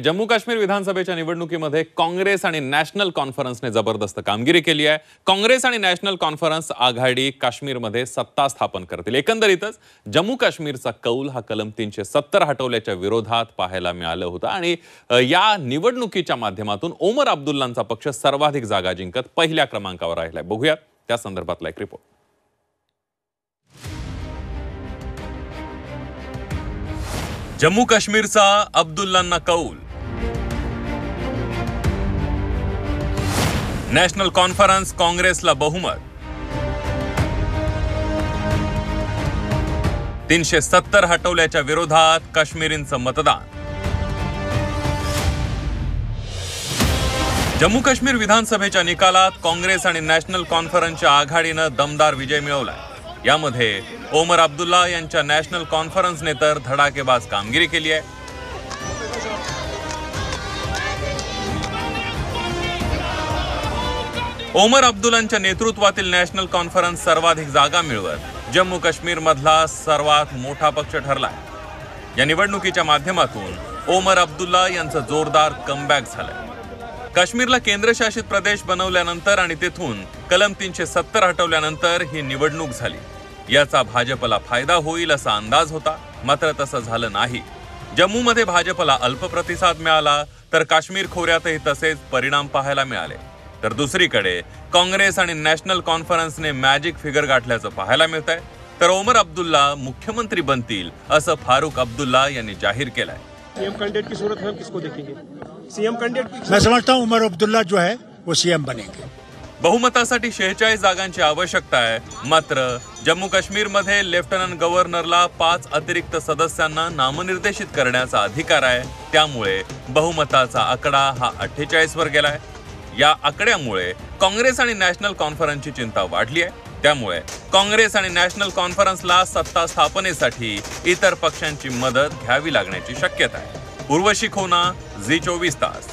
जम्मू काश्मीर विधानसभेच्या निवडणुकीमध्ये काँग्रेस आणि नॅशनल कॉन्फरन्सने जबरदस्त कामगिरी केली आहे। काँग्रेस आणि नॅशनल कॉन्फरन्स आघाडी काश्मीरमध्ये सत्ता स्थापन करतील। एकंदरीतच जम्मू काश्मीरचा कौल हा कलम 370 हटवल्याच्या विरोधात पाहायला मिळालं होतं आणि या निवडणुकीच्या माध्यमातून ओमर अब्दुल्लांचा पक्ष सर्वाधिक जागा जिंकत पहिल्या क्रमांकावर राहिलाय। बघूया त्या संदर्भातला एक रिपोर्ट। जम्मू काश्मीरचा अब्दुल्लांना कौल। नॅशनल कॉन्फरन्स काँग्रेसला बहुमत। 370 हटवल्याच्या विरोधात काश्मीरींचं मतदान। जम्मू काश्मीर विधानसभेच्या निकालात काँग्रेस आणि नॅशनल कॉन्फरन्सच्या आघाडीनं दमदार विजय मिळवलाय। यामध्ये ओमर अब्दुल्ला यांच्या नॅशनल कॉन्फरन्सने तर धडाकेबाज कामगिरी केली आहे। ओमर अब्दुल्लांच्या नेतृत्वातील नॅशनल कॉन्फरन्स सर्वाधिक जागा मिळवत जम्मू काश्मीर मधला सर्वात मोठा पक्ष ठरलाय। या निवडणुकीच्या माध्यमातून ओमर अब्दुल्ला यांचं जोरदार कमबॅक झालंय। काश्मीरला केंद्रशासित प्रदेश बनवल्यानंतर आणि तेथून कलम 370 हटवल्यानंतर ही निवडणूक झाली। याचा भाजपला फायदा होईल असा अंदाज होता, मात्र तसं झालं नाही। जम्मूमध्ये भाजपला अल्प प्रतिसाद मिळाला तर काश्मीर खोऱ्यातही तसेच परिणाम पाहायला मिळाले। तर दुसरीकडे काँग्रेस आणि नॅशनल कॉन्फरन्सने मॅजिक फिगर गाठल्याचं पाहायला मिळतंय। तर ओमर अब्दुल्ला मुख्यमंत्री बनतील असं फारूक अब्दुल्ला यांनी जाहीर केलंय। सीएम कैंडिडेट की सूरत में किसको देखेंगे? सीएम कैंडिडेट मैं समझता हूं उमर अब्दुल्ला जो है वो सीएम बनेंगे। बहुमतासाठी 46 जागांची आवश्यकता आहे, मात्र जम्मू काश्मीरमध्ये लेफ्टनंट गव्हर्नरला 5 अतिरिक्त सदस्यांना नामनिर्देशित करण्याचा अधिकार आहे। त्यामुळे बहुमताचा आकडा हा 48 वर गेलाय। या आकड्यामुळे काँग्रेस आणि नॅशनल कॉन्फरन्सची चिंता वाढली आहे। त्यामुळे काँग्रेस आणि नॅशनल कॉन्फरन्सला सत्ता स्थापनेसाठी इतर पक्षांची मदत घ्यावी लागण्याची शक्यता आहे। उर्वशी खोना, झी 24 तास।